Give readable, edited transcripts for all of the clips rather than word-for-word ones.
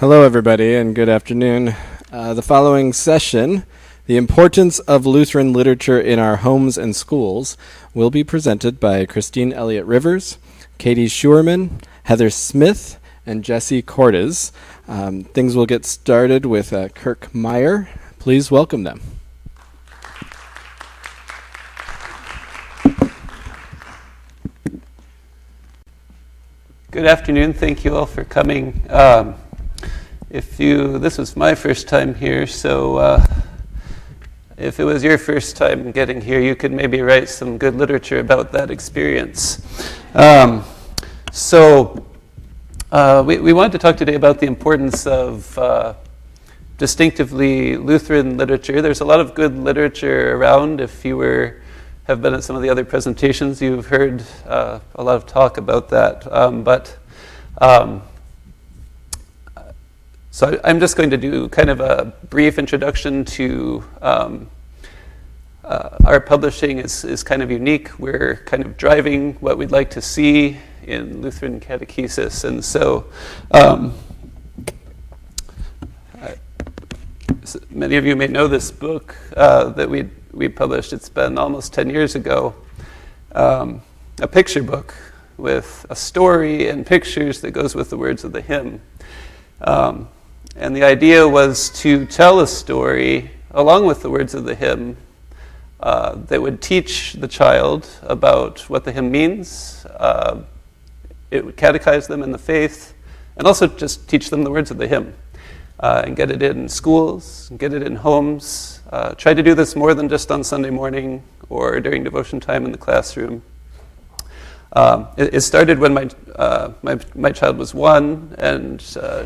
Hello, everybody, and good afternoon. The following session, The Importance of Lutheran Literature in Our Homes and Schools, will be presented by Christine Elliot Rivers, Katie Schuermann, Heather Smith, and Jesse Cordes. Things will get started with Kirk Meyer. Please welcome them. Good afternoon. Thank you all for coming. This was my first time here, so if it was your first time getting here, you could maybe write some good literature about that experience. We wanted to talk today about the importance of distinctively Lutheran literature. There's a lot of good literature around. If you have been at some of the other presentations, you've heard a lot of talk about that. So I'm just going to do kind of a brief introduction to our publishing is kind of unique. We're kind of driving what we'd like to see in Lutheran catechesis. And so many of you may know this book that we published. It's been almost 10 years ago. A picture book with a story and pictures that goes with the words of the hymn. And the idea was to tell a story along with the words of the hymn that would teach the child about what the hymn means. It would catechize them in the faith and also just teach them the words of the hymn and get it in schools, and get it in homes. Try to do this more than just on Sunday morning or during devotion time in the classroom. It started when my child was 1, and I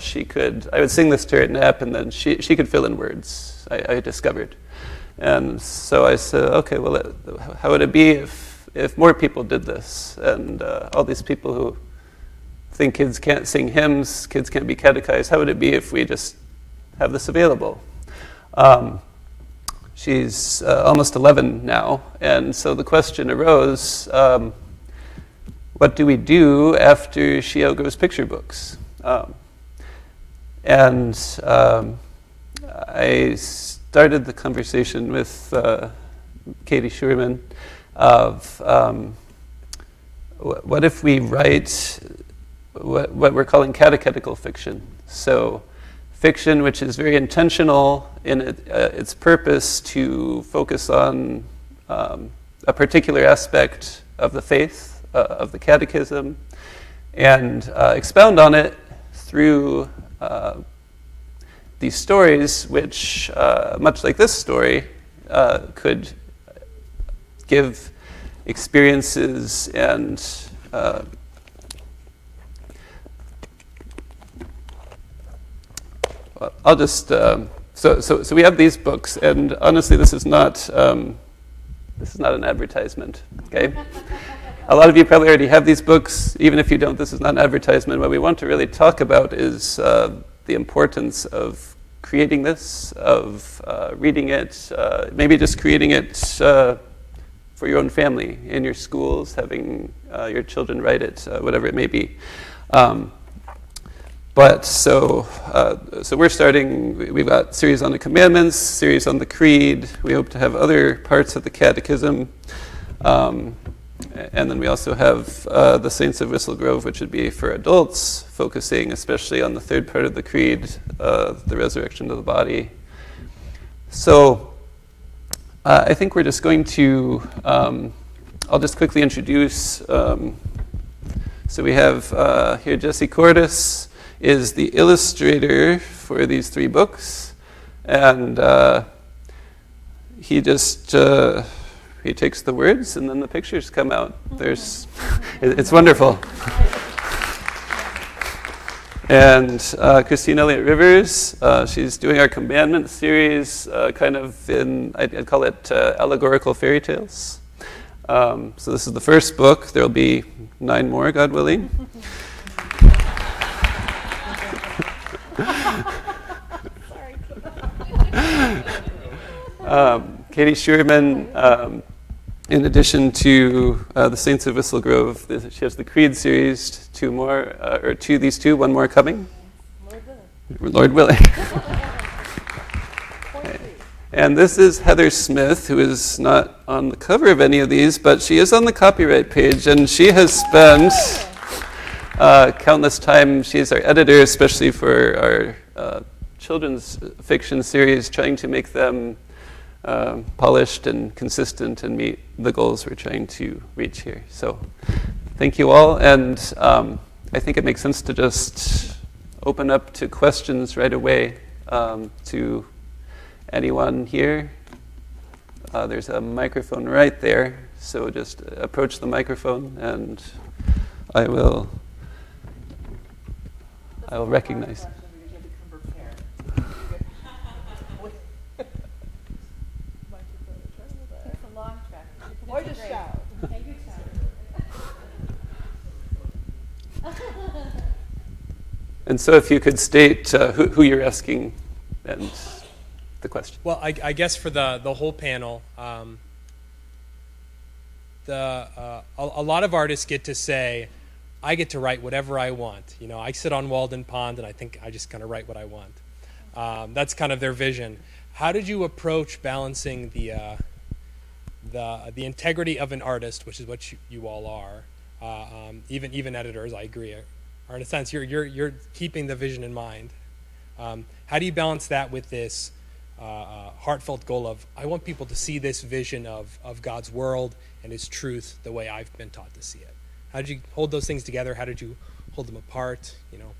would sing this to her at nap, and then she could fill in words, I discovered. And so I said, okay, well, how would it be if more people did this? And all these people who think kids can't sing hymns, kids can't be catechized, how would it be if we just have this available? She's almost 11 now, and so the question arose, what do we do after she outgrows picture books? I started the conversation with Katie Schuermann of what if we write what we're calling catechetical fiction. So fiction which is very intentional in its purpose to focus on a particular aspect of the faith, of the catechism, and expound on it through these stories which, much like this story, could give experiences and I'll just so we have these books, and honestly this is not an advertisement, okay? A lot of you probably already have these books. Even if you don't, this is not an advertisement. What we want to really talk about is the importance of creating this, of reading it, maybe just creating it for your own family, in your schools, having your children write it, whatever it may be. So we're starting, we've got series on the commandments, series on the creed. We hope to have other parts of the catechism. And then we also have the Saints of Whistle Grove, which would be for adults, focusing especially on the third part of the creed, the resurrection of the body. So I think we're just going to, I'll just quickly introduce. So we have here Jesse Cordes is the illustrator for these 3 books. And he just... he takes the words, and then the pictures come out. It's wonderful. And Christine Elliot Rivers, she's doing our commandment series, kind of I'd call it allegorical fairy tales. So this is the first book. There'll be 9 more, God willing. Katie Schuermann, in addition to the Saints of Whistle Grove, she has the Creed series, 2 more, these 2, 1 more coming. Lord willing. And this is Heather Smith, who is not on the cover of any of these, but she is on the copyright page, and she has spent countless time. She's our editor, especially for our children's fiction series, trying to make them polished and consistent and meet the goals we're trying to reach here. So thank you all, and I think it makes sense to just open up to questions right away to anyone here. There's a microphone right there, so just approach the microphone and I will recognize. Or just shout. And so if you could state who you're asking and the question. Well, I guess for the whole panel, a lot of artists get to say, I get to write whatever I want. You know, I sit on Walden Pond and I think I just kind of write what I want. That's kind of their vision. How did you approach balancing the integrity of an artist, which is what you all are, even editors, I agree, are in a sense you're keeping the vision in mind. How do you balance that with this heartfelt goal of, I want people to see this vision of God's world and His truth the way I've been taught to see it? How did you hold those things together? How did you hold them apart? You know,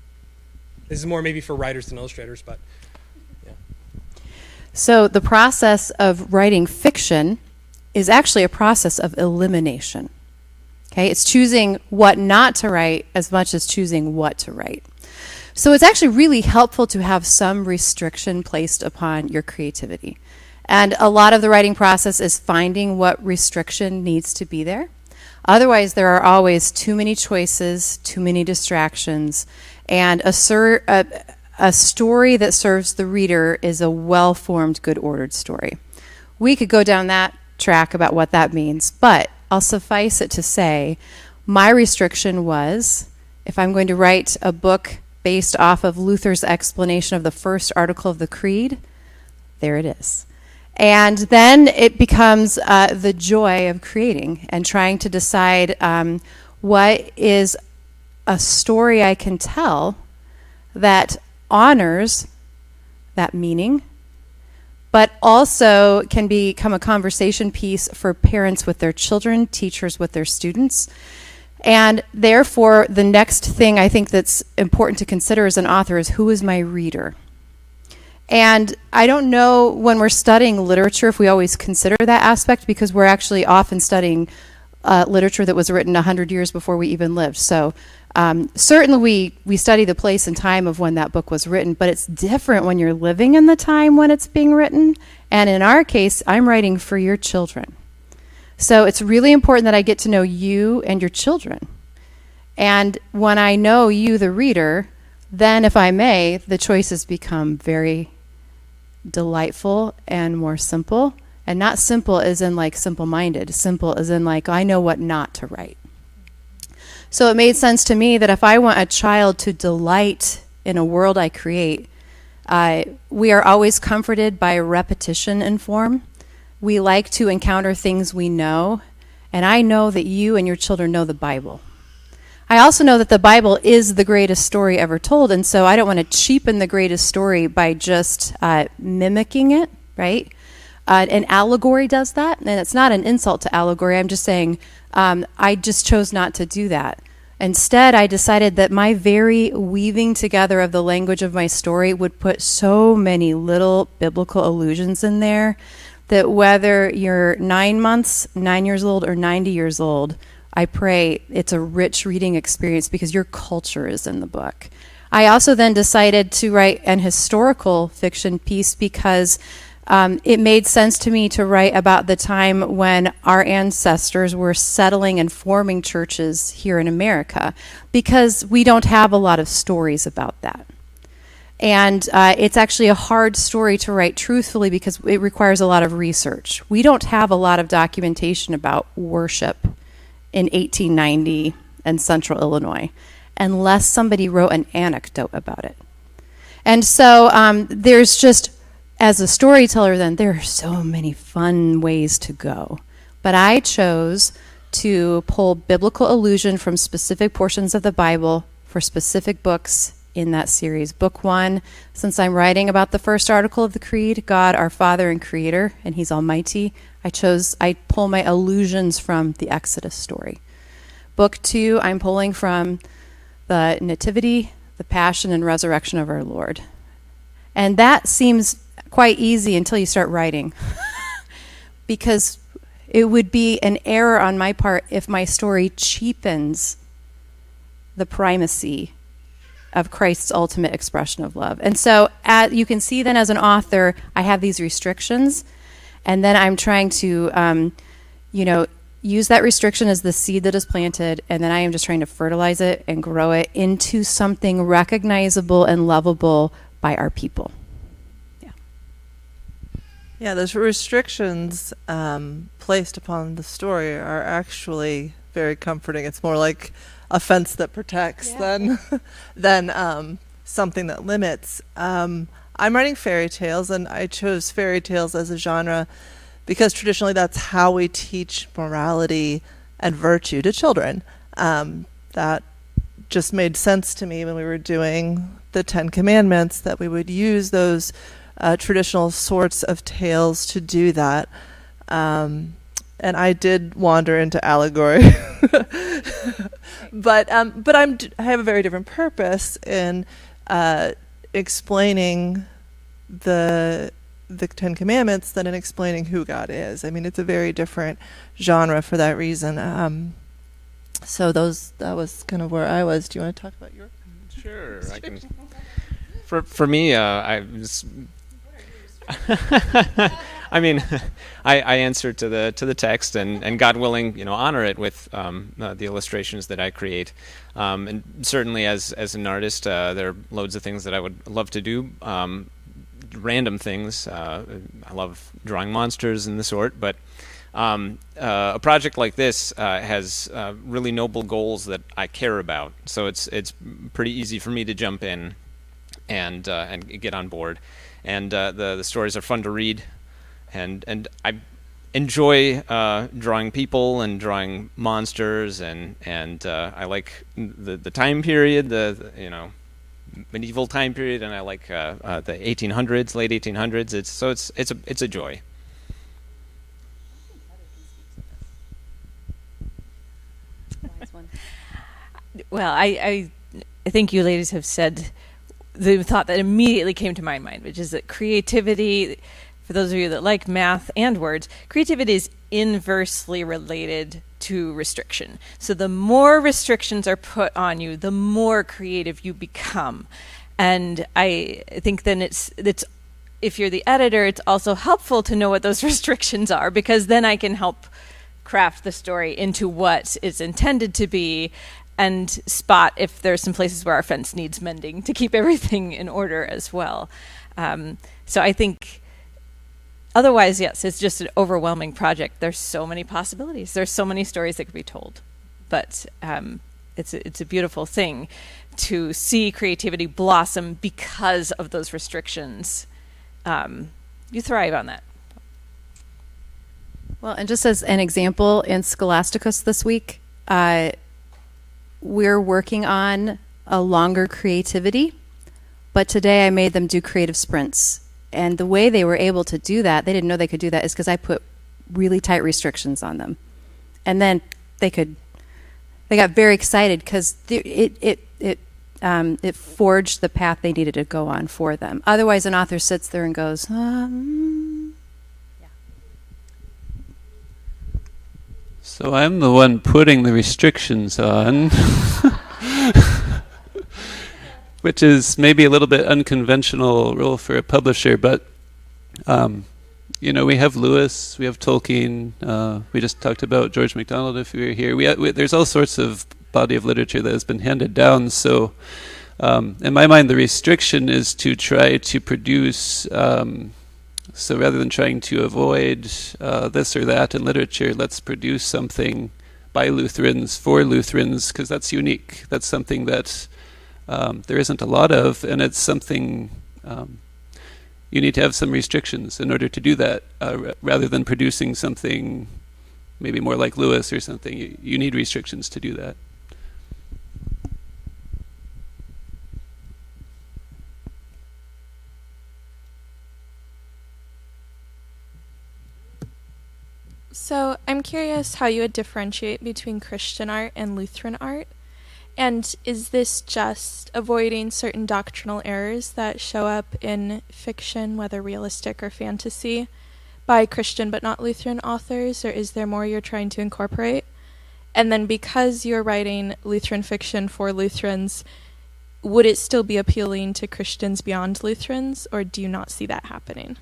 this is more maybe for writers than illustrators, but yeah. So the process of writing fiction is actually a process of elimination. Okay, it's choosing what not to write as much as choosing what to write. So it's actually really helpful to have some restriction placed upon your creativity. And a lot of the writing process is finding what restriction needs to be there. Otherwise, there are always too many choices, too many distractions, and a story that serves the reader is a well-formed, good-ordered story. We could go down that track about what that means, but I'll suffice it to say my restriction was, if I'm going to write a book based off of Luther's explanation of the first article of the Creed, there it is. And then it becomes the joy of creating and trying to decide what is a story I can tell that honors that meaning, but also can become a conversation piece for parents with their children, teachers with their students. And therefore, the next thing I think that's important to consider as an author is, who is my reader? And I don't know, when we're studying literature, if we always consider that aspect, because we're actually often studying literature that was written 100 years before we even lived. So certainly we study the place and time of when that book was written, but it's different when you're living in the time when it's being written. And in our case, I'm writing for your children. So it's really important that I get to know you and your children. And when I know you, the reader, then, if I may, the choices become very delightful and more simple. And not simple as in like simple-minded. Simple as in like, I know what not to write. So it made sense to me that if I want a child to delight in a world I create, we are always comforted by repetition in form. We like to encounter things we know, and I know that you and your children know the Bible. I also know that the Bible is the greatest story ever told, and so I don't want to cheapen the greatest story by just mimicking it, right? An allegory does that, and it's not an insult to allegory. I'm just saying I just chose not to do that. Instead, I decided that my very weaving together of the language of my story would put so many little biblical allusions in there that whether you're 9 months, 9 years old, or 90 years old, I pray it's a rich reading experience because your culture is in the book. I also then decided to write an historical fiction piece because it made sense to me to write about the time when our ancestors were settling and forming churches here in America, because we don't have a lot of stories about that. And it's actually a hard story to write truthfully because it requires a lot of research. We don't have a lot of documentation about worship in 1890 in central Illinois, unless somebody wrote an anecdote about it. And so there's just, as a storyteller then, there are so many fun ways to go. But I chose to pull biblical allusion from specific portions of the Bible for specific books in that series. Book 1, since I'm writing about the first article of the Creed, God, our Father and Creator, and He's Almighty, I pull my allusions from the Exodus story. Book 2, I'm pulling from the Nativity, the Passion and Resurrection of our Lord. And that seems quite easy until you start writing. Because it would be an error on my part if my story cheapens the primacy of Christ's ultimate expression of love. And so you can see then as an author, I have these restrictions, and then I'm trying to, use that restriction as the seed that is planted, and then I am just trying to fertilize it and grow it into something recognizable and lovable by our people. Yeah, those restrictions placed upon the story are actually very comforting. It's more like a fence that protects than something that limits. I'm writing fairy tales, and I chose fairy tales as a genre because traditionally that's how we teach morality and virtue to children. That just made sense to me when we were doing the 10 Commandments, that we would use those traditional sorts of tales to do that. And I did wander into allegory. But I have a very different purpose in explaining the 10 Commandments than in explaining who God is. I mean, it's a very different genre for that reason. So that was kind of where I was. Do you want to talk about your? Sure, I can. For me, I was. I mean, I answer to the text, and God willing, honor it with the illustrations that I create. And certainly, as an artist, there are loads of things that I would love to do. Random things. I love drawing monsters and the sort, but a project like this has really noble goals that I care about. So it's pretty easy for me to jump in and get on board. And the stories are fun to read, and I enjoy drawing people and drawing monsters, and I like the time period, the medieval time period, and I like the 1800s, late 1800s. It's a joy. Well, I think you ladies have said the thought that immediately came to my mind, which is that creativity, for those of you that like math and words, creativity is inversely related to restriction. So the more restrictions are put on you, the more creative you become. And I think then it's if you're the editor, it's also helpful to know what those restrictions are, because then I can help craft the story into what it's intended to be, and spot if there's some places where our fence needs mending to keep everything in order as well. So I think otherwise, yes, it's just an overwhelming project. There's so many possibilities. There's so many stories that could be told. But it's a beautiful thing to see creativity blossom because of those restrictions. You thrive on that. Well, and just as an example, in Scholasticus this week, we're working on a longer creativity, but today I made them do creative sprints. And the way they were able to do that, they didn't know they could do that, is because I put really tight restrictions on them. And then they got very excited because it forged the path they needed to go on for them. Otherwise, an author sits there and goes, So I'm the one putting the restrictions on, which is maybe a little bit unconventional role for a publisher, but we have Lewis, we have Tolkien, we just talked about George MacDonald if we were here. There's all sorts of body of literature that has been handed down, so in my mind the restriction is to try to produce so rather than trying to avoid this or that in literature, let's produce something by Lutherans for Lutherans, because that's unique. That's something that there isn't a lot of, and it's something you need to have some restrictions in order to do that, rather than producing something maybe more like Lewis or something. You need restrictions to do that. So I'm curious how you would differentiate between Christian art and Lutheran art. And is this just avoiding certain doctrinal errors that show up in fiction, whether realistic or fantasy, by Christian but not Lutheran authors, or is there more you're trying to incorporate? And then because you're writing Lutheran fiction for Lutherans, would it still be appealing to Christians beyond Lutherans, or do you not see that happening?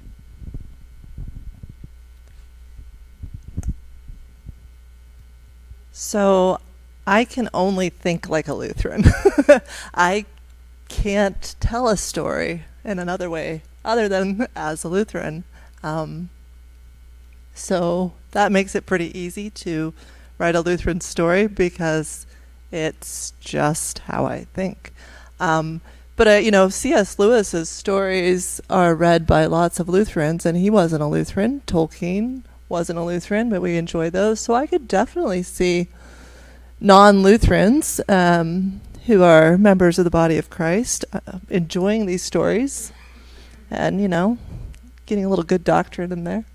So I can only think like a Lutheran. I can't tell a story in another way other than as a Lutheran. So that makes it pretty easy to write a Lutheran story because it's just how I think. But C.S. Lewis's stories are read by lots of Lutherans, and he wasn't a Lutheran. Tolkien wasn't a Lutheran, but we enjoy those. So I could definitely see non-Lutherans who are members of the body of Christ enjoying these stories and, getting a little good doctrine in there.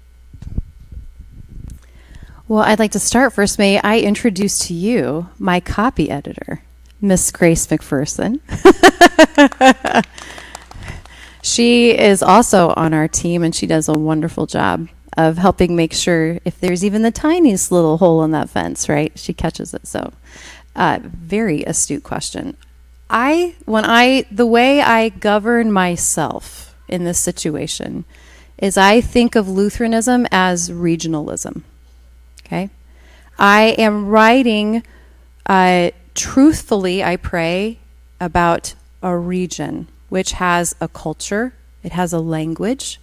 Well, I'd like to start first. May I introduce to you my copy editor, Miss Grace McPherson. She is also on our team, and she does a wonderful job of helping make sure if there's even the tiniest little hole in that fence, right, she catches it. So, very astute question. The way I govern myself in this situation is I think of Lutheranism as regionalism. Okay, I am writing truthfully, I pray, about a region which has a culture, it has a language,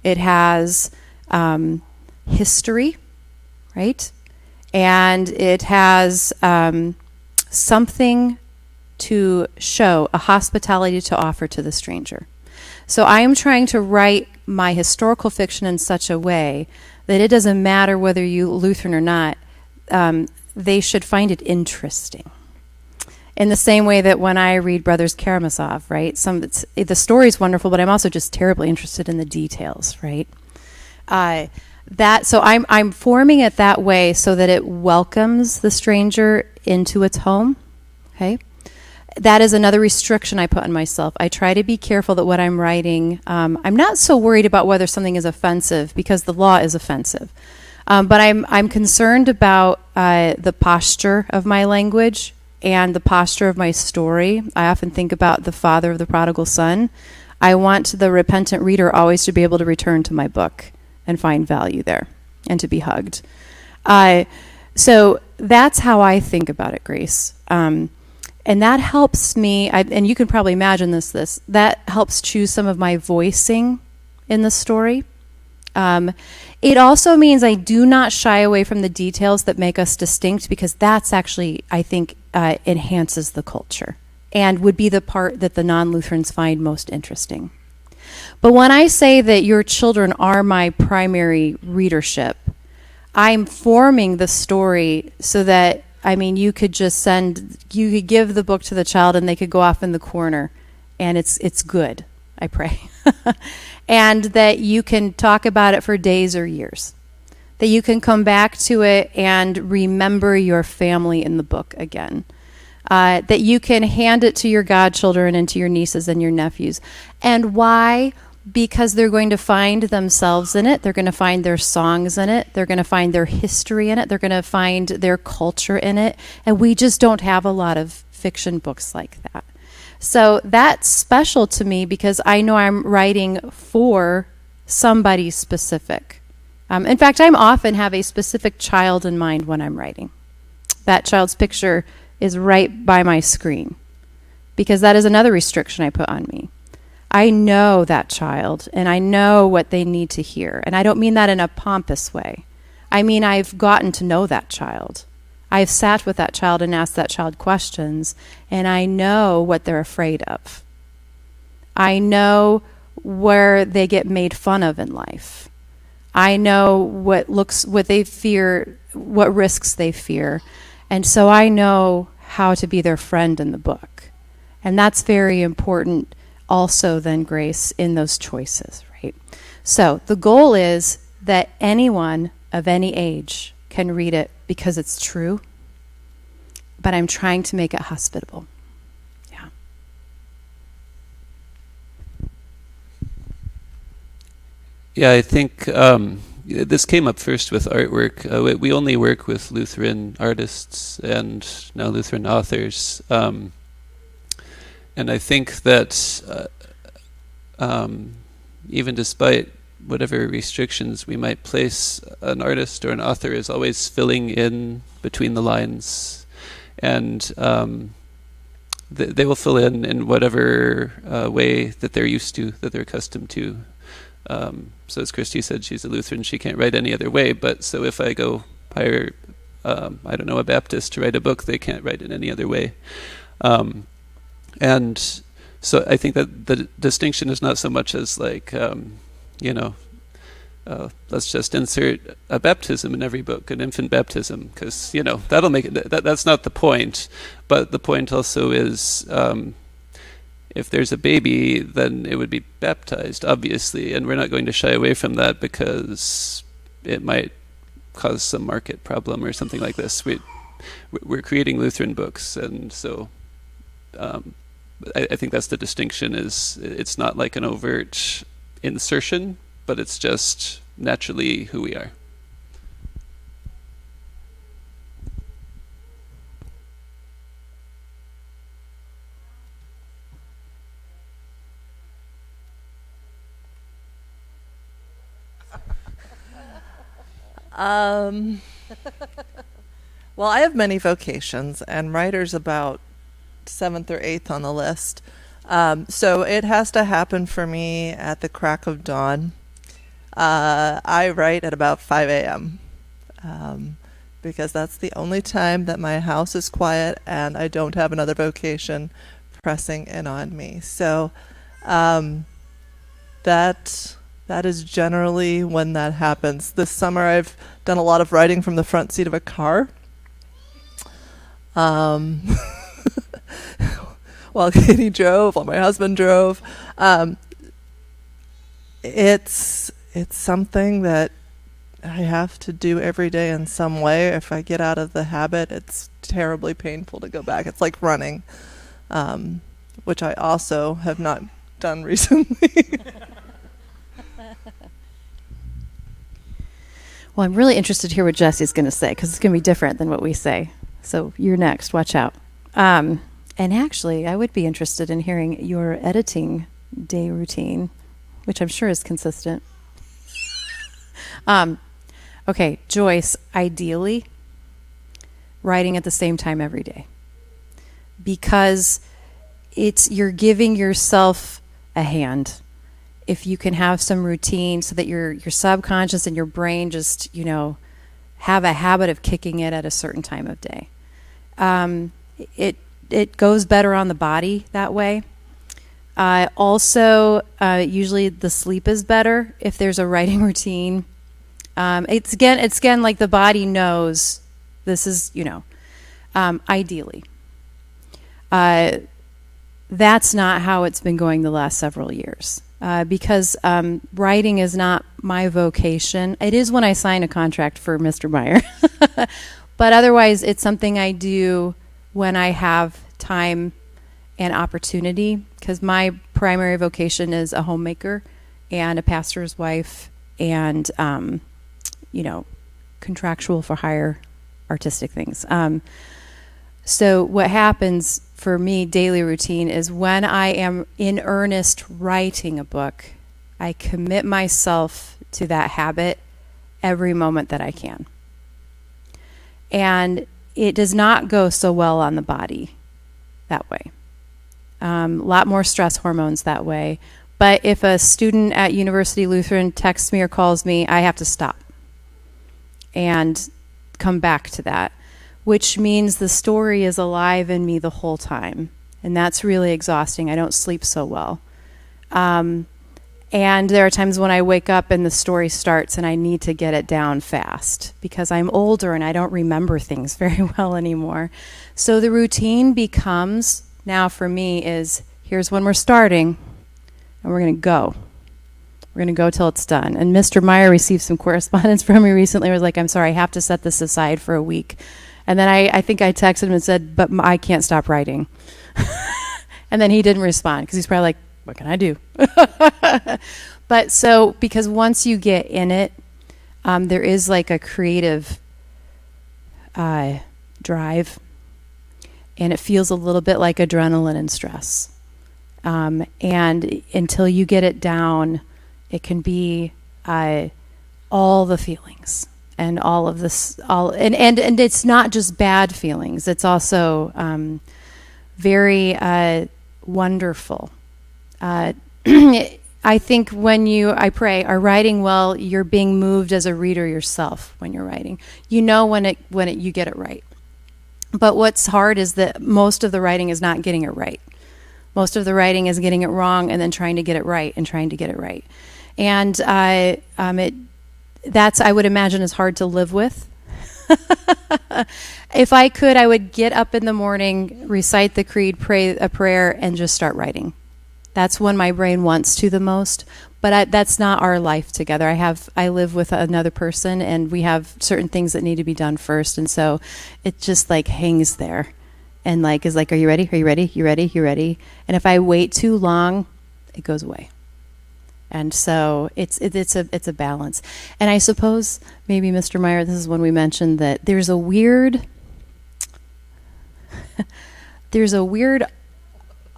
it has history, right? And it has something to show, a hospitality to offer to the stranger. So I am trying to write my historical fiction in such a way that it doesn't matter whether you're Lutheran or not, they should find it interesting. In the same way that when I read Brothers Karamazov, right, the story's wonderful, but I'm also just terribly interested in the details, right? So I'm forming it that way so that it welcomes the stranger into its home. Okay, that is another restriction I put on myself. I try to be careful that what I'm writing, I'm not so worried about whether something is offensive because the law is offensive, but I'm concerned about the posture of my language and the posture of my story. I often think about the father of the prodigal son. I want the repentant reader always to be able to return to my book and find value there and to be hugged. So that's how I think about it, Grace. And that helps me, and you can probably imagine this, that helps choose some of my voicing in the story. It also means I do not shy away from the details that make us distinct, because that's actually, I think, enhances the culture and would be the part that the non-Lutherans find most interesting. But when I say that your children are my primary readership, I'm forming the story so that, you could give the book to the child and they could go off in the corner and it's good, I pray. And that you can talk about it for days or years. That you can come back to it and remember your family in the book again. That you can hand it to your godchildren and to your nieces and your nephews. And why? Because they're going to find themselves in it. They're going to find their songs in it. They're going to find their history in it. They're going to find their culture in it. And we just don't have a lot of fiction books like that. So that's special to me because I know I'm writing for somebody specific. In fact, I often have a specific child in mind when I'm writing. That child's picture is right by my screen because that is another restriction I put on me. I know that child and I know what they need to hear. And I don't mean that in a pompous way. I mean, I've gotten to know that child. I've sat with that child and asked that child questions, and I know what they're afraid of. I know where they get made fun of in life. I know what they fear, what risks they fear. And so I know how to be their friend in the book. And that's very important also then, Grace, in those choices, right? So the goal is that anyone of any age can read it because it's true, but I'm trying to make it hospitable. Yeah. Yeah, I think this came up first with artwork. We only work with Lutheran artists and now Lutheran authors. And I think that even despite whatever restrictions we might place, an artist or an author is always filling in between the lines. And they will fill in whatever way that they're used to, that they're accustomed to. So as Christy said, she's a Lutheran, she can't write any other way, but so if I go hire, I don't know, a Baptist to write a book, they can't write in any other way. And so I think that the distinction is not so much as like, let's just insert a baptism in every book, an infant baptism, because, that'll make it, that's not the point. But the point also is, if there's a baby, then it would be baptized, obviously, and we're not going to shy away from that because it might cause some market problem or something like this. We're creating Lutheran books, and so I think that's the distinction. Is it's not like an overt insertion, but it's just naturally who we are. Well, I have many vocations, and writer's about 7th or 8th on the list. So it has to happen for me at the crack of dawn. I write at about 5 a.m. Because that's the only time that my house is quiet and I don't have another vocation pressing in on me. So that is generally when that happens. This summer I've done a lot of writing from the front seat of a car. While Katie drove, while my husband drove. It's something that I have to do every day in some way. If I get out of the habit, it's terribly painful to go back. It's like running, which I also have not done recently. Well, I'm really interested to hear what Jesse's going to say, because it's going to be different than what we say. So you're next. Watch out. And actually, I would be interested in hearing your editing day routine, which I'm sure is consistent. Okay, Joyce, ideally, writing at the same time every day. Because you're giving yourself a hand. If you can have some routine so that your subconscious and your brain just, have a habit of kicking it at a certain time of day. It goes better on the body that way. Also, usually the sleep is better if there's a writing routine. It's again like the body knows this is, ideally. That's not how it's been going the last several years. Because writing is not my vocation. It is when I sign a contract for Mr. Meyer. But otherwise, it's something I do when I have time and opportunity, because my primary vocation is a homemaker and a pastor's wife and, contractual for hire artistic things. So what happens for me, daily routine, is when I am in earnest writing a book, I commit myself to that habit every moment that I can. And it does not go so well on the body that way. A lot more stress hormones that way. But if a student at University Lutheran texts me or calls me, I have to stop and come back to that. which means the story is alive in me the whole time. And that's really exhausting. I don't sleep so well. And there are times when I wake up and the story starts and I need to get it down fast because I'm older and I don't remember things very well anymore. So the routine becomes, now for me, is here's when we're starting and we're going to go. We're going to go till it's done. And Mr. Meyer received some correspondence from me recently. He was like, I'm sorry, I have to set this aside for a week. And then I think I texted him and said, but I can't stop writing. And then he didn't respond because he's probably like, what can I do? But so, because once you get in it, there is like a creative drive, and it feels a little bit like adrenaline and stress. And until you get it down, it can be all the feelings and all of this, and it's not just bad feelings. It's also very wonderful. I think when I pray, are writing well, you're being moved as a reader yourself when you're writing. You know when you get it right. But what's hard is that most of the writing is not getting it right. Most of the writing is getting it wrong and then trying to get it right and trying to get it right. And that's, I would imagine, is hard to live with. If I could, I would get up in the morning, recite the creed, pray a prayer, and just start writing. That's when my brain wants to the most. But that's not our life together. I live with another person, and we have certain things that need to be done first. And so it just like hangs there, and is like, are you ready? Are you ready? You ready? You ready? And if I wait too long, it goes away. And so it's a balance. And I suppose maybe, Mr. Meyer, this is when we mentioned that there's a weird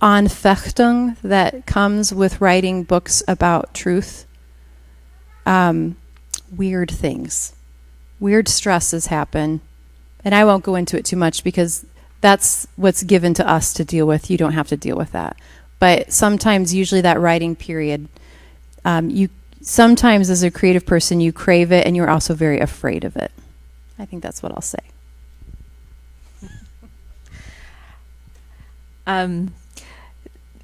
Anfechtung that comes with writing books about truth. Weird things. Weird stresses happen. And I won't go into it too much because that's what's given to us to deal with. You don't have to deal with that. But sometimes, usually that writing period, sometimes as a creative person, you crave it and you're also very afraid of it. I think that's what I'll say.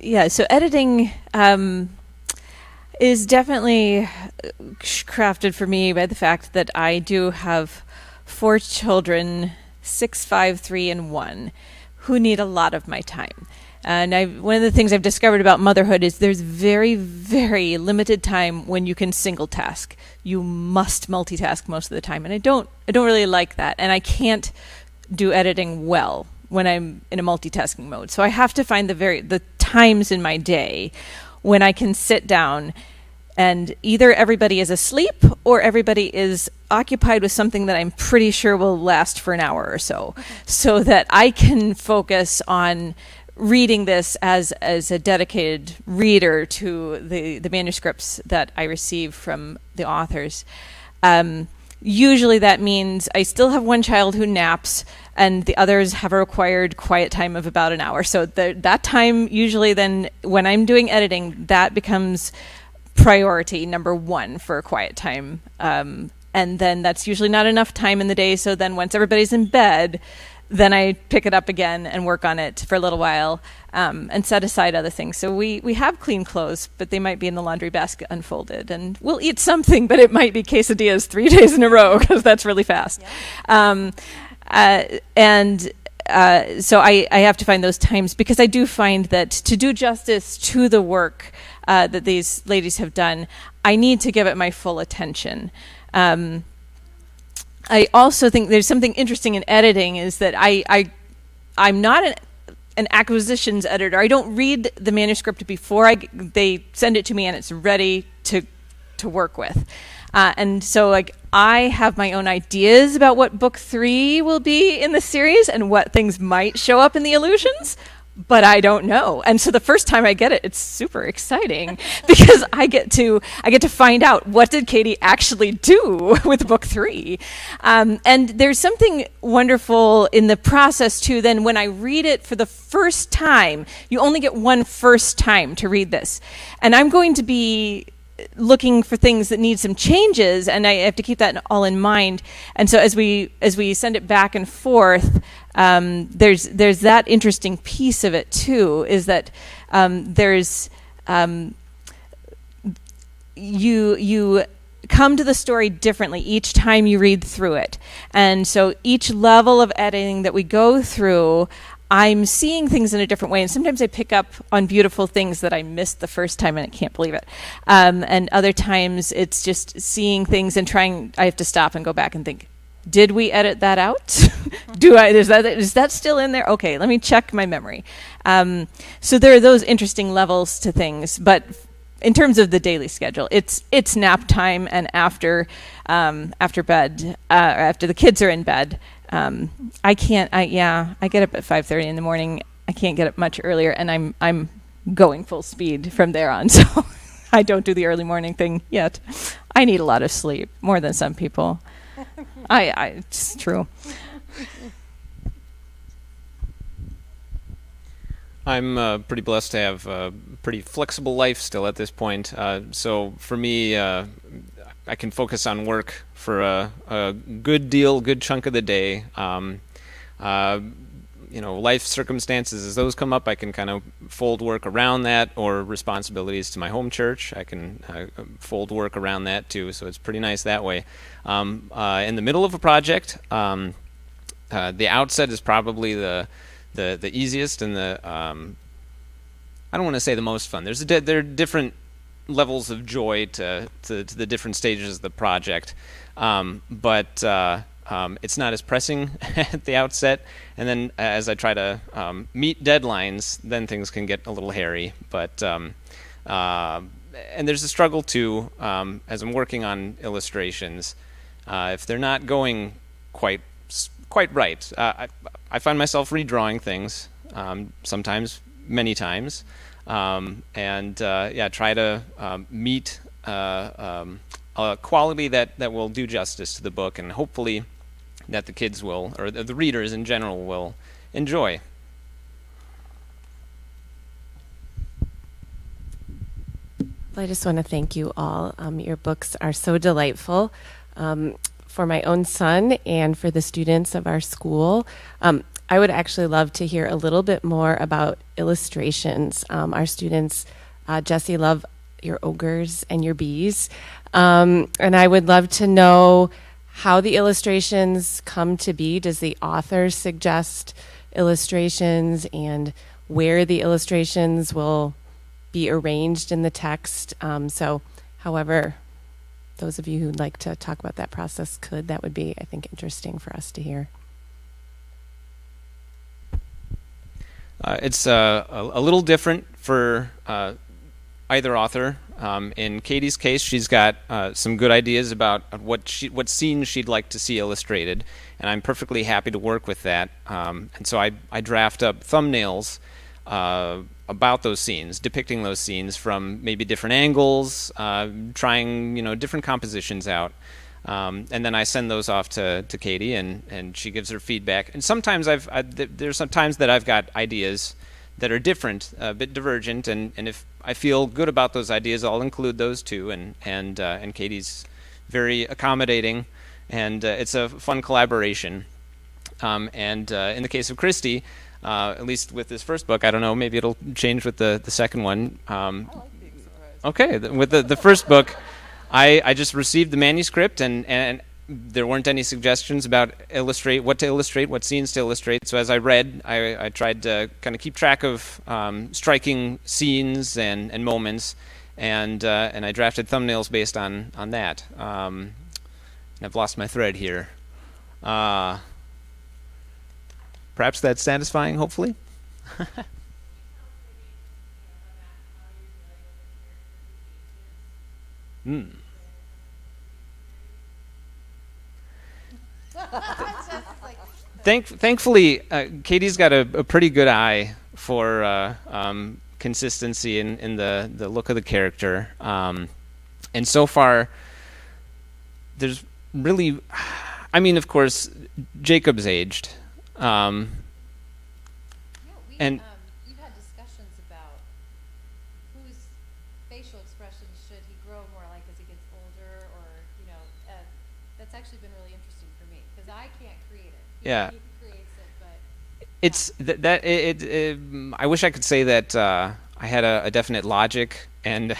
Yeah, so editing is definitely crafted for me by the fact that I do have 4 children, 6, 5, 3, and 1, who need a lot of my time. And one of the things I've discovered about motherhood is there's very, very limited time when you can single task. You must multitask most of the time, and I don't really like that, and I can't do editing well when I'm in a multitasking mode. So I have to find the times in my day when I can sit down and either everybody is asleep or everybody is occupied with something that I'm pretty sure will last for an hour or so, so that I can focus on reading this as a dedicated reader to the manuscripts that I receive from the authors. Usually that means I still have one child who naps, and the others have a required quiet time of about an hour. So that time, usually then, when I'm doing editing, that becomes priority number 1 for a quiet time. And then that's usually not enough time in the day, so then once everybody's in bed, then I pick it up again and work on it for a little while, and set aside other things. So we have clean clothes, but they might be in the laundry basket unfolded. And we'll eat something, but it might be quesadillas 3 days in a row because that's really fast. Yeah. So I have to find those times, because I do find that to do justice to the work that these ladies have done, I need to give it my full attention. I also think there's something interesting in editing is that I'm not an acquisitions editor. I don't read the manuscript before they send it to me and it's ready to work with. And so I have my own ideas about what book 3 will be in the series and what things might show up in the illusions, but I don't know. And so the first time I get it, it's super exciting because I get to find out, what did Katie actually do with book 3? And there's something wonderful in the process too. Then when I read it for the first time, you only get one first time to read this. And I'm going to be looking for things that need some changes, and I have to keep that all in mind. And so as we send it back and forth, there's that interesting piece of it too, is that you come to the story differently each time you read through it. And so each level of editing that we go through, I'm seeing things in a different way. And sometimes I pick up on beautiful things that I missed the first time and I can't believe it. And other times it's just seeing things and I have to stop and go back and think, did we edit that out? Is that still in there? Okay, let me check my memory. So there are those interesting levels to things, but in terms of the daily schedule, it's nap time and after bed, after the kids are in bed. I get up at 5:30 in the morning. I can't get up much earlier, and I'm going full speed from there on. So I don't do the early morning thing yet. I need a lot of sleep, more than some people. It's true. I'm pretty blessed to have a pretty flexible life still at this point. So for me, I can focus on work for a good chunk of the day. Life circumstances, as those come up, I can kind of fold work around that, or responsibilities to my home church, I can fold work around that too. So it's pretty nice that way. In the middle of a project, the outset is probably the easiest and I don't want to say the most fun. There are different levels of joy to the different stages of the project, but it's not as pressing at the outset. And then as I try to meet deadlines, then things can get a little hairy. But and there's a struggle too as I'm working on illustrations. If they're not going quite right, I find myself redrawing things sometimes, many times, and try to meet a quality that will do justice to the book, and hopefully that the kids will, or the readers in general, will enjoy. Well, I just want to thank you all. Your books are so delightful. For my own son and for the students of our school. I would actually love to hear a little bit more about illustrations. Our students, Jesse, love your ogres and your bees. And I would love to know how the illustrations come to be. Does the author suggest illustrations, and where the illustrations will be arranged in the text? So however those of you who'd like to talk about that process that would be, I think, interesting for us to hear. It's a little different for either author. In Katie's case, she's got some good ideas about what scenes she'd like to see illustrated, and I'm perfectly happy to work with that. And so I draft up thumbnails about those scenes, depicting those scenes from maybe different angles, trying different compositions out, and then I send those off to Katie, and she gives her feedback. And sometimes there's some times that I've got ideas that are different, a bit divergent, and if I feel good about those ideas, I'll include those too. And Katie's very accommodating, and it's a fun collaboration. And in the case of Christy, at least with this first book, I don't know, maybe it'll change with the second one. Okay, with the first book, I just received the manuscript, and there weren't any suggestions about what scenes to illustrate. So as I read, I tried to kind of keep track of striking scenes and moments, and I drafted thumbnails based on that. And I've lost my thread here. Perhaps that's satisfying, hopefully. Thankfully, Katie's got a pretty good eye for consistency in the look of the character. And so far, there's really, of course, Jacob's aged. And you've had discussions about whose facial expressions should he grow more Yeah. It's I wish I could say that I had a definite logic and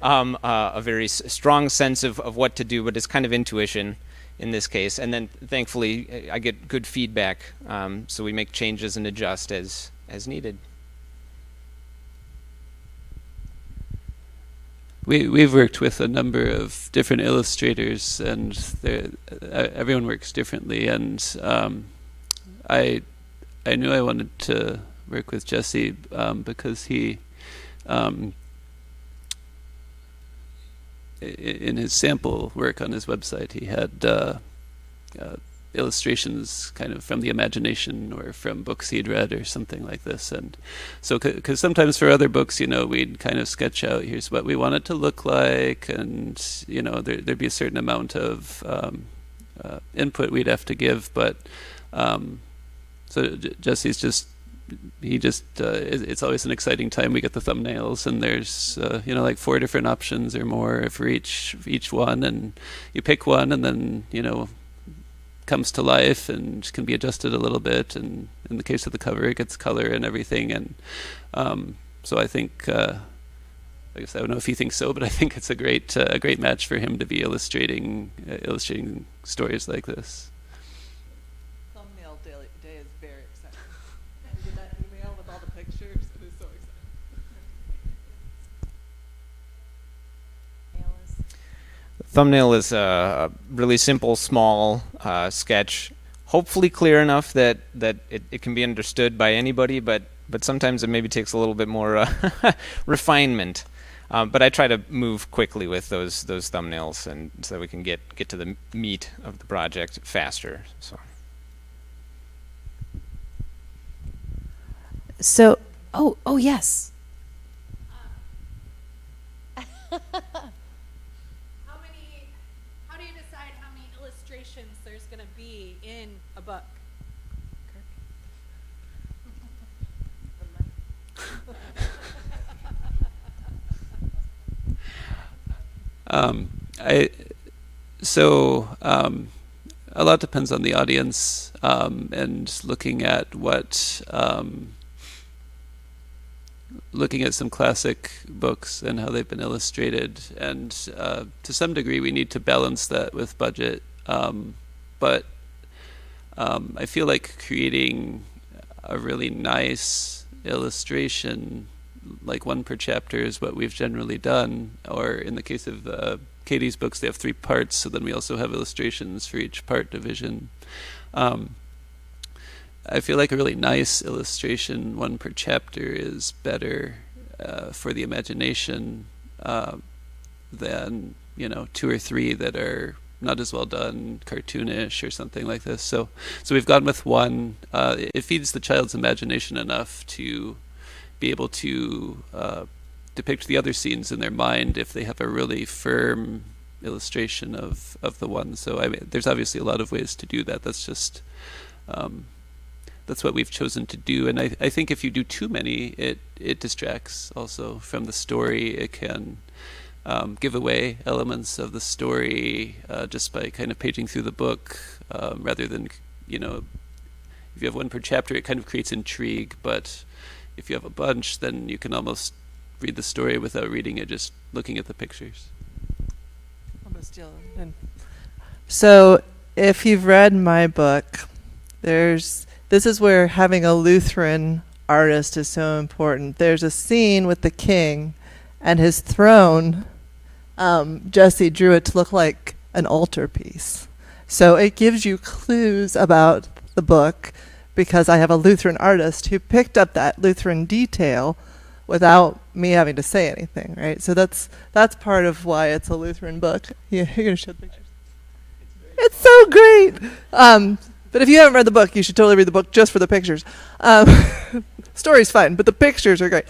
a very strong sense of what to do, but it's kind of intuition in this case. And then thankfully I get good feedback, so we make changes and adjust as needed. We've worked with a number of different illustrators, and everyone works differently. And I knew I wanted to work with Jesse because he, in his sample work on his website, he had illustrations kind of from the imagination or from books he'd read or something like this. And so, because sometimes for other books, we'd kind of sketch out, here's what we want it to look like, and there'd be a certain amount of input we'd have to give, but so Jesse's it's always an exciting time. We get the thumbnails, and there's like 4 different options or more for each one, and you pick one, and then comes to life and can be adjusted a little bit. And in the case of the cover, it gets color and everything. And so I think, I guess I don't know if he thinks so, but I think it's a great match for him to be illustrating stories like this. Thumbnail day is very exciting. I get that email with all the pictures. It is so exciting. Thumbnail is a really simple, small sketch, hopefully clear enough that it can be understood by anybody, but sometimes it maybe takes a little bit more refinement. But I try to move quickly with those thumbnails, and so that we can get to the meat of the project faster. So, oh yes. How do you decide how many illustrations there's going to be in a book? A lot depends on the audience, and looking at some classic books and how they've been illustrated, and to some degree we need to balance that with budget, but I feel like creating a really nice illustration, like one per chapter, is what we've generally done. Or in the case of Katie's books, they have 3 parts, so then we also have illustrations for each part division. I feel like a really nice illustration, one per chapter, is better for the imagination than 2 or 3 that are not as well done, cartoonish or something like this. So we've gone with one. It feeds the child's imagination enough to be able to depict the other scenes in their mind if they have a really firm illustration of the one. So I mean, there's obviously a lot of ways to do that. That's just that's what we've chosen to do. And I think if you do too many, it distracts also from the story. It can give away elements of the story just by kind of paging through the book, rather than, if you have one per chapter, it kind of creates intrigue. But if you have a bunch, then you can almost read the story without reading it, just looking at the pictures. So if you've read my book, this is where having a Lutheran artist is so important. There's a scene with the king and his throne. Jesse drew it to look like an altarpiece. So it gives you clues about the book, because I have a Lutheran artist who picked up that Lutheran detail without me having to say anything, right? So that's part of why it's a Lutheran book. You're going to show the pictures. It's so great. But if you haven't read the book, you should totally read the book just for the pictures. Story's fine, but the pictures are great.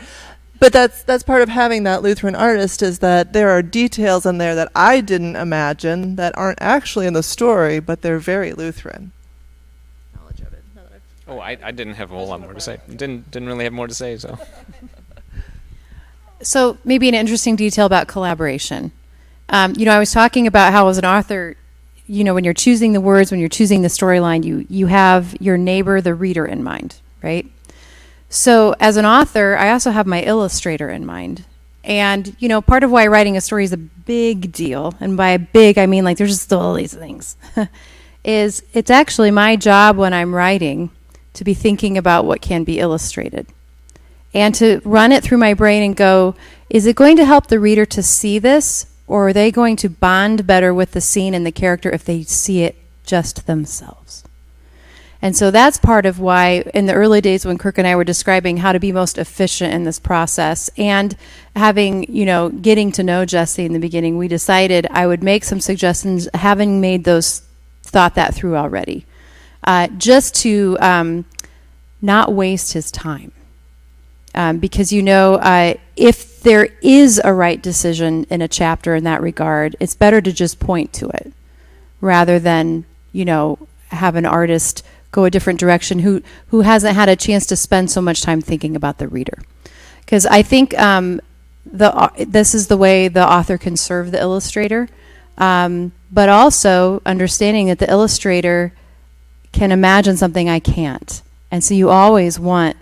But that's part of having that Lutheran artist, is that there are details in there that I didn't imagine that aren't actually in the story, but they're very Lutheran. Knowledge of it. Oh, I didn't have a whole lot more to say. Didn't really have more to say, so. So maybe an interesting detail about collaboration. I was talking about how as an author, when you're choosing the words, when you're choosing the storyline, you have your neighbor, the reader, in mind, right? So as an author, I also have my illustrator in mind. And, part of why writing a story is a big deal, and by big, I mean like there's just all these things, is it's actually my job when I'm writing to be thinking about what can be illustrated. And to run it through my brain and go, is it going to help the reader to see this, or are they going to bond better with the scene and the character if they see it just themselves? And so that's part of why in the early days when Kirk and I were describing how to be most efficient in this process and having, getting to know Jesse in the beginning, we decided I would make some suggestions, having thought that through already, just to not waste his time. Because, if there is a right decision in a chapter in that regard, it's better to just point to it rather than, have an artist go a different direction who hasn't had a chance to spend so much time thinking about the reader. Because I think this is the way the author can serve the illustrator, but also understanding that the illustrator can imagine something I can't. And so you always want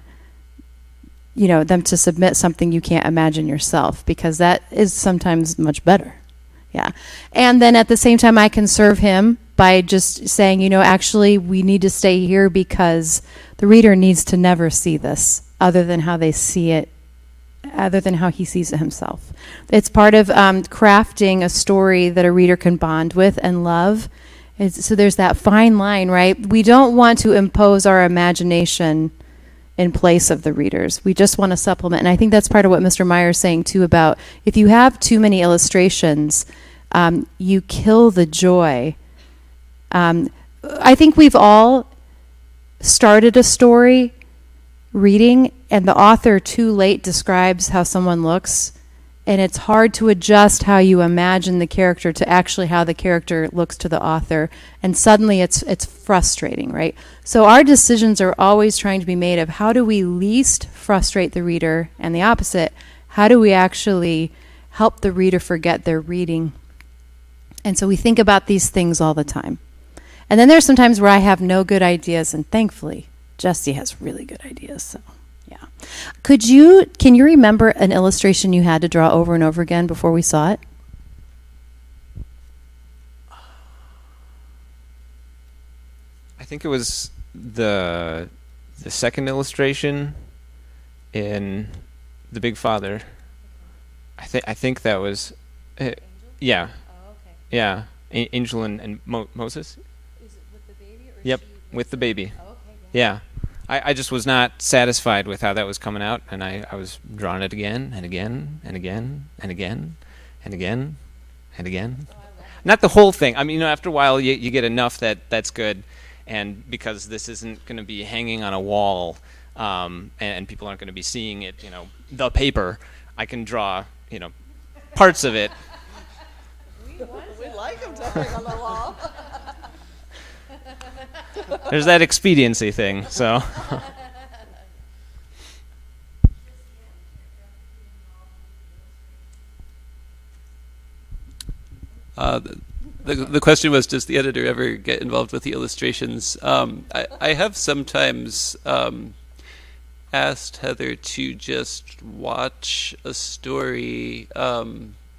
them to submit something you can't imagine yourself, because that is sometimes much better. Yeah. And then at the same time, I can serve him by just saying, actually, we need to stay here because the reader needs to never see this other than how they see it, other than how he sees it himself. It's part of crafting a story that a reader can bond with and love. So there's that fine line, right? We don't want to impose our imagination in place of the readers. We just want to supplement. And I think that's part of what Mr. Meyer is saying, too, about if you have too many illustrations, you kill the joy. I think we've all started a story reading, and the author too late describes how someone looks, and it's hard to adjust how you imagine the character to actually how the character looks to the author, and suddenly it's frustrating, right? So our decisions are always trying to be made of how do we least frustrate the reader, and the opposite, how do we actually help the reader forget their reading? And so we think about these things all the time. And then there's some times where I have no good ideas, and thankfully Jesse has really good ideas, so yeah. Can you remember an illustration you had to draw over and over again before we saw it? I think it was the second illustration in The Big Father. I think that was yeah. Oh, okay. Yeah, Angel and Moses. Is it with the baby? Or Yep, with the baby. Oh, okay. Yeah. I just was not satisfied with how that was coming out, and I was drawing it again and again and again and again and again and again. Not the whole thing. I mean, after a while you get enough that's good, and because this isn't going to be hanging on a wall, and people aren't going to be seeing it, the paper, I can draw, parts of it. We like him to hang on the wall. There's that expediency thing, so. The question was, does the editor ever get involved with the illustrations? I have sometimes asked Heather to just watch a story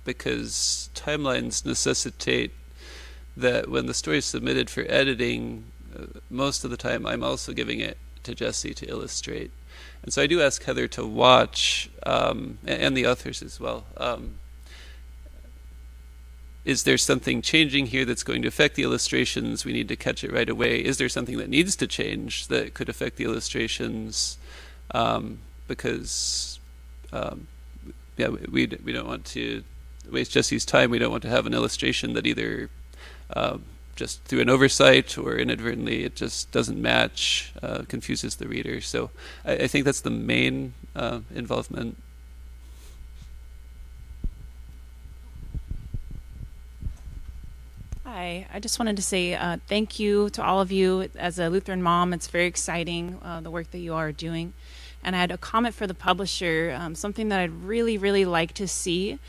because timelines necessitate that when the story is submitted for editing, most of the time I'm also giving it to Jesse to illustrate. And so I do ask Heather to watch, and the authors as well. Is there something changing here that's going to affect the illustrations? We need to catch it right away. Is there something that needs to change that could affect the illustrations? Because we don't want to waste Jesse's time. We don't want to have an illustration that either just through an oversight or inadvertently it just doesn't match, confuses the reader. So I think that's the main involvement. Hi, I just wanted to say thank you to all of you. As a Lutheran mom, it's very exciting, the work that you are doing. And I had a comment for the publisher, something that I'd really, really like to see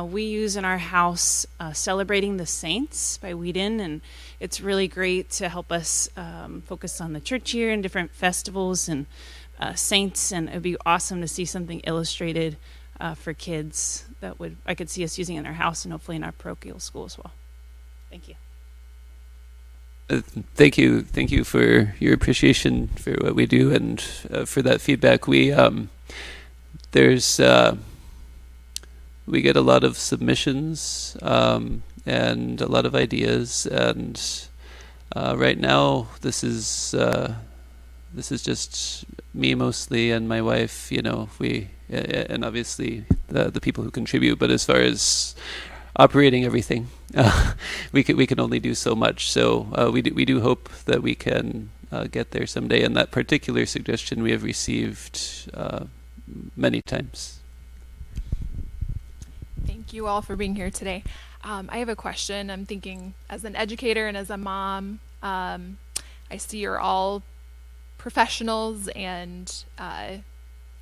we use in our house Celebrating the Saints by Whedon, and it's really great to help us focus on the church year and different festivals and saints, and it would be awesome to see something illustrated for kids that I could see us using in our house and hopefully in our parochial school as well. Thank you. Thank you for your appreciation for what we do and for that feedback. We get a lot of submissions and a lot of ideas, and right now this is just me mostly and my wife. We and obviously the people who contribute. But as far as operating everything, we can only do so much. So we do hope that we can get there someday. And that particular suggestion we have received many times. Thank you all for being here today. I have a question. I'm thinking, as an educator and as a mom, I see you're all professionals and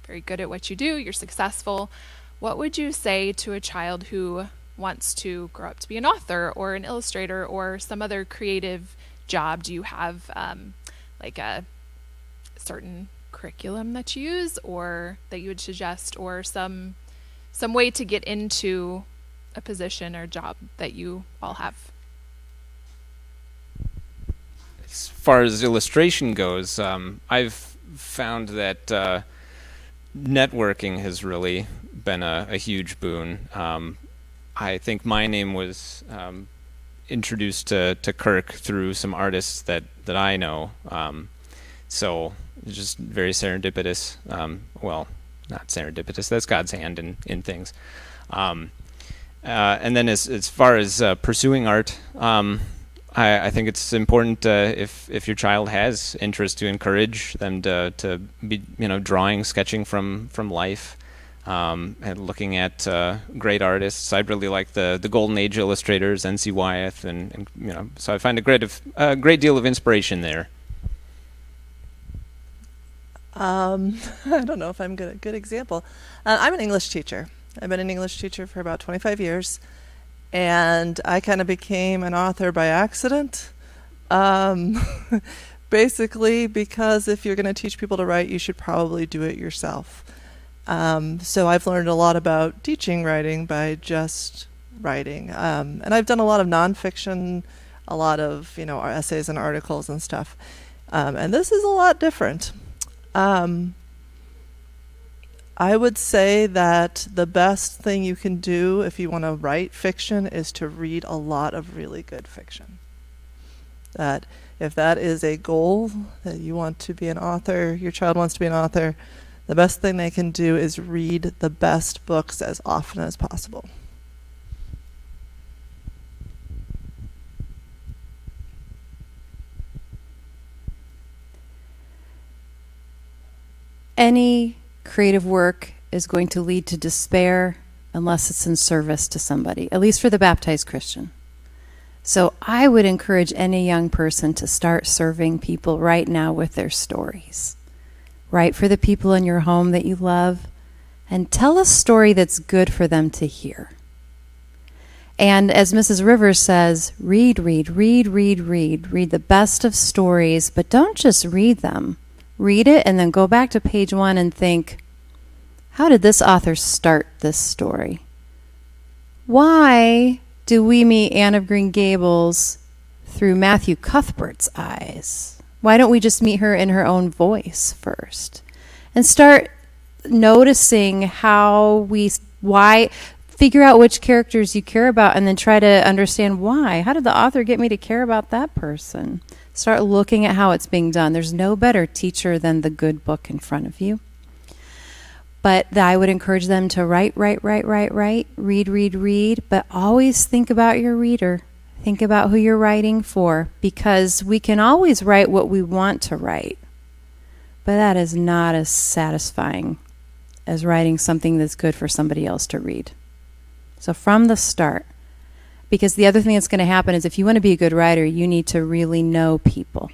very good at what you do. You're successful. What would you say to a child who wants to grow up to be an author or an illustrator or some other creative job? Do you have like a certain curriculum that you use or that you would suggest, or some way to get into a position or job that you all have? As far as illustration goes, I've found that networking has really been a huge boon. I think my name was introduced to Kirk through some artists that I know. So it's just very serendipitous. Well, not serendipitous. That's God's hand in things. And then as far as pursuing art, I think it's important if your child has interest to encourage them to be drawing, sketching from life, and looking at great artists. I really like the Golden Age illustrators, N.C. Wyeth, and so I find a great deal of inspiration there. I don't know if I'm a good example. I'm an English teacher. I've been an English teacher for about 25 years, and I kind of became an author by accident. Basically, because if you're going to teach people to write, you should probably do it yourself. So I've learned a lot about teaching writing by just writing. And I've done a lot of nonfiction, a lot of essays and articles and stuff. And this is a lot different. I would say that the best thing you can do if you want to write fiction is to read a lot of really good fiction. That if that is a goal, that you want to be an author, your child wants to be an author, the best thing they can do is read the best books as often as possible. Any creative work is going to lead to despair unless it's in service to somebody, at least for the baptized Christian. So I would encourage any young person to start serving people right now with their stories. Write for the people in your home that you love, and tell a story that's good for them to hear. And as Mrs. Rivers says, read the best of stories, but don't just read them. Read it and then go back to page 1 and think, how did this author start this story? Why do we meet Anne of Green Gables through Matthew Cuthbert's eyes? Why don't we just meet her in her own voice first? And start noticing why, figure out which characters you care about and then try to understand why. How did the author get me to care about that person? Start looking at how it's being done. There's no better teacher than the good book in front of you. But I would encourage them to write, read, but always think about your reader. Think about who you're writing for, because we can always write what we want to write. But that is not as satisfying as writing something that's good for somebody else to read. So from the start, because the other thing that's going to happen is if you want to be a good writer, you need to really know people,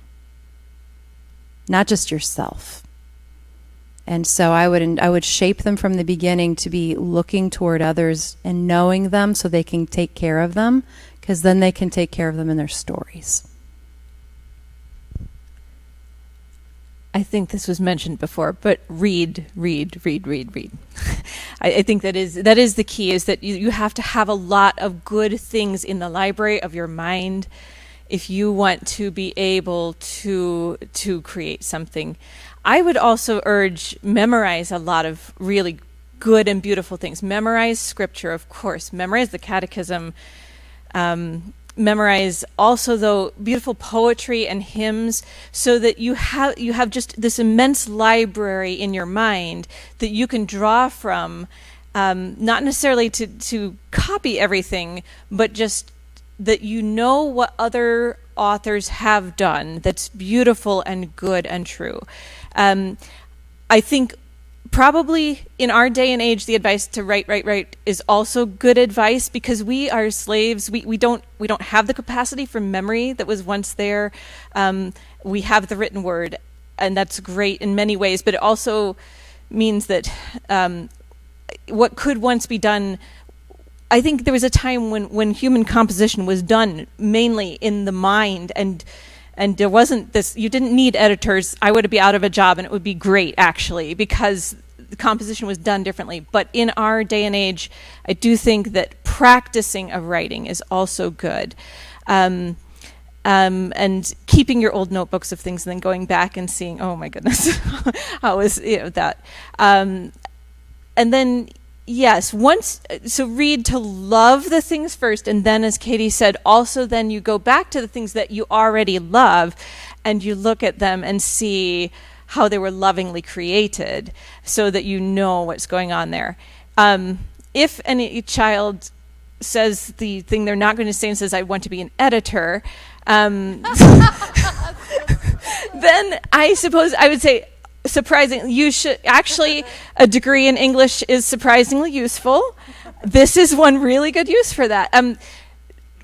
not just yourself. And so I would shape them from the beginning to be looking toward others and knowing them so they can take care of them, because then they can take care of them in their stories. I think this was mentioned before, but read. I think that is the key, is that you have to have a lot of good things in the library of your mind if you want to be able to create something. I would also urge, memorize a lot of really good and beautiful things. Memorize scripture, of course. Memorize the catechism. Memorize also, though, beautiful poetry and hymns, so that you have just this immense library in your mind that you can draw from, not necessarily to copy everything, but just that you know what other authors have done that's beautiful and good and true. I think probably in our day and age, the advice to write is also good advice, because we are slaves. We don't have the capacity for memory that was once there. We have the written word, and that's great in many ways, but it also means that what could once be done, I think there was a time when human composition was done mainly in the mind, and there wasn't this, you didn't need editors. I would be out of a job and it would be great, actually, because the composition was done differently. But in our day and age, I do think that practicing of writing is also good. And keeping your old notebooks of things and then going back and seeing, oh my goodness, how was that. And then, yes, so read to love the things first, and then, as Katie said, also then you go back to the things that you already love, and you look at them and see how they were lovingly created, so that you know what's going on there. If any child says the thing they're not going to say and says, I want to be an editor, then I suppose I would say, surprisingly, you should actually, a degree in English is surprisingly useful. This is one really good use for that.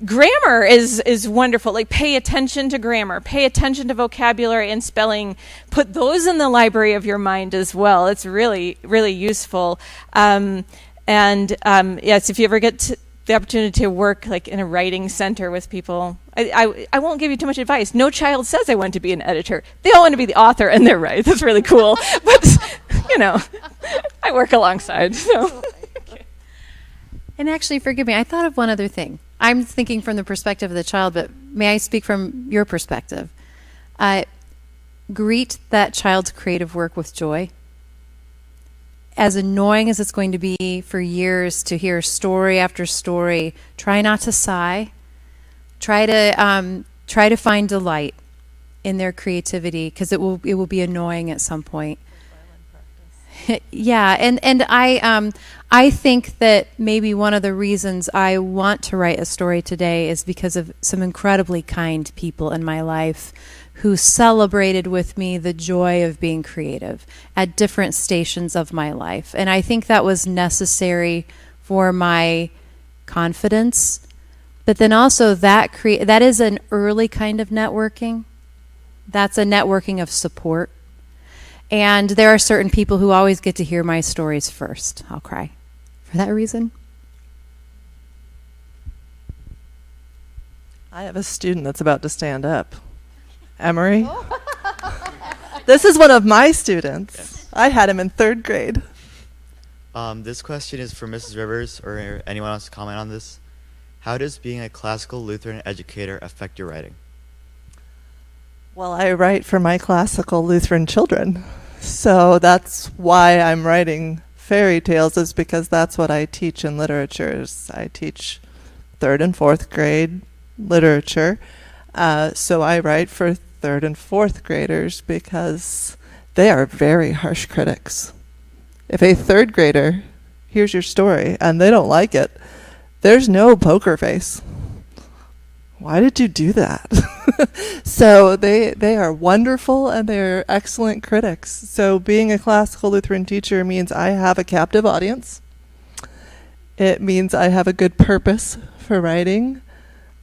Grammar is wonderful. Like, pay attention to grammar, pay attention to vocabulary and spelling. Put those in the library of your mind as well. It's really, really useful. Yes, if you ever get the opportunity to work like in a writing center with people, I won't give you too much advice. No child says I want to be an editor. They all want to be the author, and they're right. That's really cool. But, I work alongside. So. And actually, forgive me, I thought of one other thing. I'm thinking from the perspective of the child, but may I speak from your perspective? Greet that child's creative work with joy. As annoying as it's going to be for years to hear story after story, try not to sigh. Try to find delight in their creativity, because it will be annoying at some point. Yeah, and I think that maybe one of the reasons I want to write a story today is because of some incredibly kind people in my life who celebrated with me the joy of being creative at different stations of my life. And I think that was necessary for my confidence. But then also that is an early kind of networking. That's a networking of support. And there are certain people who always get to hear my stories first. I'll cry for that reason. I have a student that's about to stand up. Emery. This is one of my students. Yes. I had him in 3rd grade. This question is for Mrs. Rivers, or anyone else to comment on this. How does being a classical Lutheran educator affect your writing? Well, I write for my classical Lutheran children. So that's why I'm writing fairy tales, is because that's what I teach in literatures. I teach 3rd and 4th grade literature. So I write for 3rd and 4th graders because they are very harsh critics. If a 3rd grader hears your story and they don't like it, there's no poker face. Why did you do that? So they are wonderful, and they're excellent critics. So being a classical Lutheran teacher means I have a captive audience. It means I have a good purpose for writing.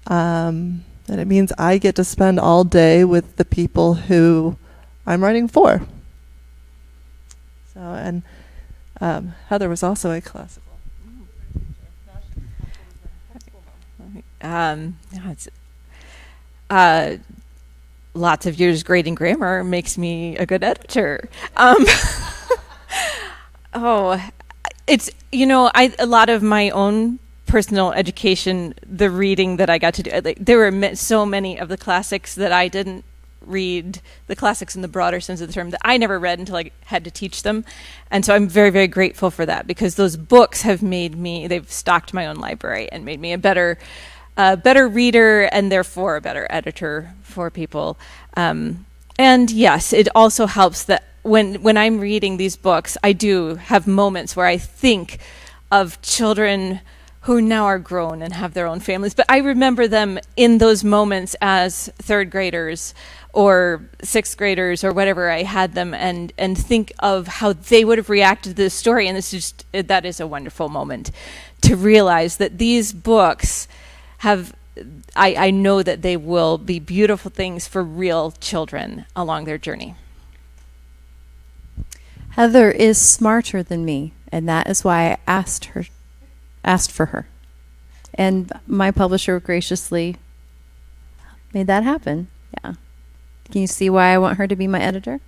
And it means I get to spend all day with the people who I'm writing for. So, and Heather was also a classical. Lots of years grading grammar makes me a good editor. It's, a lot of my own personal education, the reading that I got to do, there were so many of the classics that I didn't read, the classics in the broader sense of the term, that I never read until I had to teach them. And so I'm very, very grateful for that, because those books have they've stocked my own library and made me a better reader, and therefore a better editor for people. And yes, it also helps that when I'm reading these books, I do have moments where I think of children who now are grown and have their own families, but I remember them in those moments as third graders or sixth graders or whatever I had them, and think of how they would have reacted to this story. And that is a wonderful moment to realize that these books I know that they will be beautiful things for real children along their journey. Heather is smarter than me, and that is why I asked for her. And my publisher graciously made that happen. Yeah. Can you see why I want her to be my editor?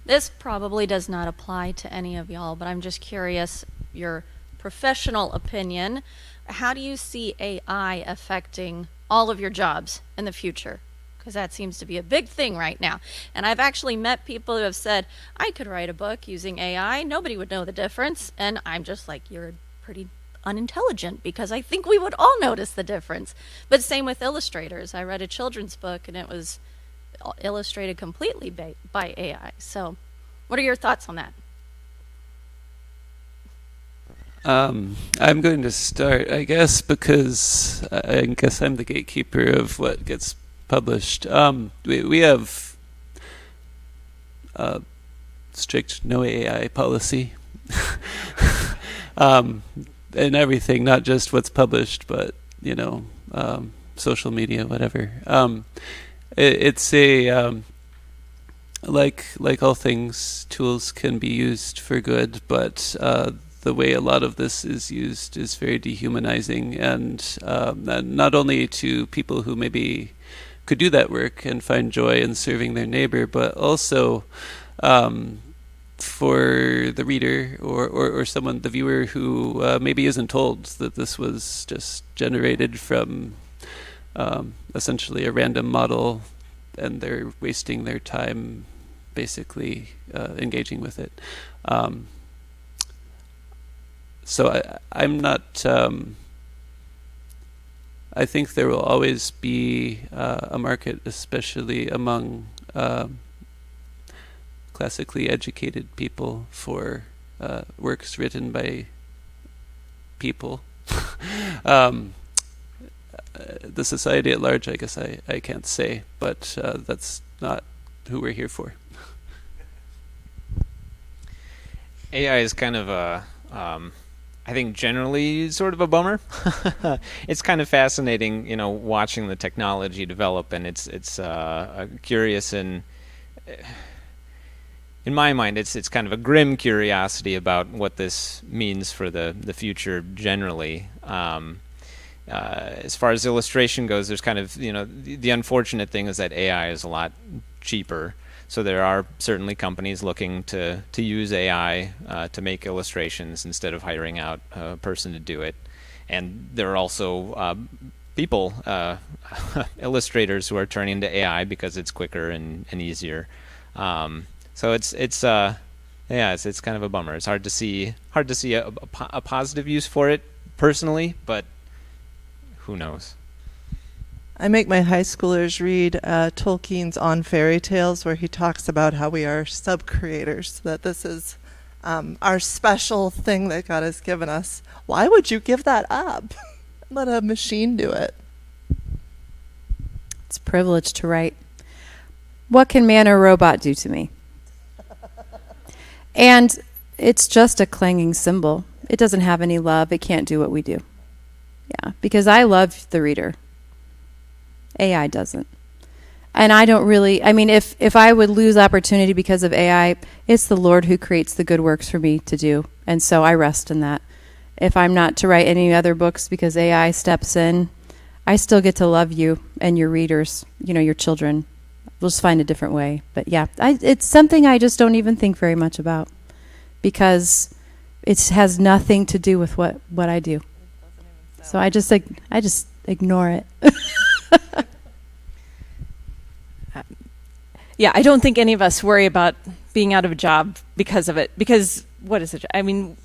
This probably does not apply to any of y'all, but I'm just curious, your professional opinion. How do you see AI affecting all of your jobs in the future? Because that seems to be a big thing right now. And I've actually met people who have said, I could write a book using AI. Nobody would know the difference. And I'm just like, you're pretty unintelligent, because I think we would all notice the difference. But same with illustrators. I read a children's book, and it was illustrated completely by AI. So what are your thoughts on that? I'm going to start, I guess, because I guess I'm the gatekeeper of what gets published. We have strict no AI policy and everything, not just what's published, but social media, whatever. It's a like all things, tools can be used for good, but the way a lot of this is used is very dehumanizing, and not only to people who maybe could do that work and find joy in serving their neighbor, but also for the reader or someone, the viewer, who maybe isn't told that this was just generated from essentially a random model, and they're wasting their time basically engaging with it. So I'm not... I think there will always be a market, especially among classically educated people, for works written by people. The society at large, I guess I can't say, but that's not who we're here for. AI is kind of a, I think generally sort of a bummer. It's kind of fascinating, watching the technology develop, and it's curious, and in my mind, it's kind of a grim curiosity about what this means for the future generally. As far as illustration goes, there's kind of, the unfortunate thing is that AI is a lot cheaper. So there are certainly companies looking to use AI to make illustrations instead of hiring out a person to do it. And there are also people, illustrators, who are turning to AI because it's quicker and easier. So it's kind of a bummer. It's hard to see a positive use for it personally, but who knows? I make my high schoolers read Tolkien's On Fairy Tales, where he talks about how we are sub-creators, that this is our special thing that God has given us. Why would you give that up? Let a machine do it. It's a privilege to write. What can man or robot do to me? And it's just a clanging cymbal. It doesn't have any love. It can't do what we do. Yeah, because I love the reader. AI doesn't. And I don't really, I mean, if I would lose opportunity because of AI, it's the Lord who creates the good works for me to do. And so I rest in that. If I'm not to write any other books because AI steps in, I still get to love you and your readers, your children. We'll just find a different way. But yeah, it's something I just don't even think very much about because it has nothing to do with what I do. So I just ignore it. Yeah, I don't think any of us worry about being out of a job because of it. Because what is it? I mean,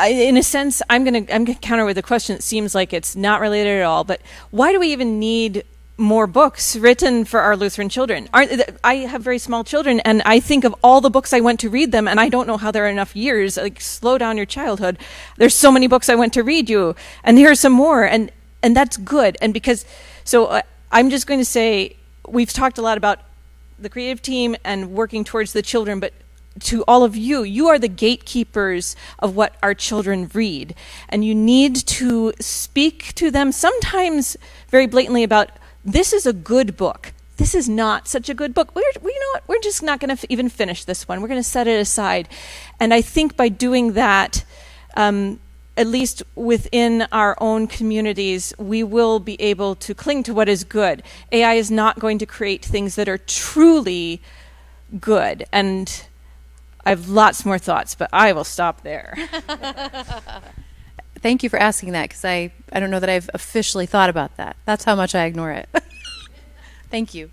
in a sense, I'm gonna counter with a question that seems like it's not related at all. But why do we even need more books written for our Lutheran children? I have very small children, and I think of all the books I went to read them, and I don't know how there are enough years. Like, slow down your childhood. There's so many books I went to read you, and here are some more, and that's good. And because I'm just going to say, we've talked a lot about the creative team and working towards the children, but to all of you, you are the gatekeepers of what our children read. And you need to speak to them sometimes very blatantly about, this is a good book. This is not such a good book. You know what? We're just not going to even finish this one. We're going to set it aside. And I think by doing that, at least within our own communities, we will be able to cling to what is good. AI is not going to create things that are truly good. And I have lots more thoughts, but I will stop there. Thank you for asking that, because I don't know that I've officially thought about that. That's how much I ignore it. Thank you.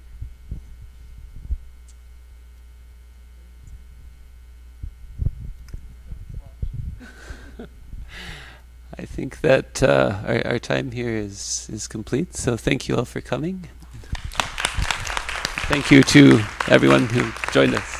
I think that our time here is complete. So thank you all for coming. Thank you to everyone who joined us.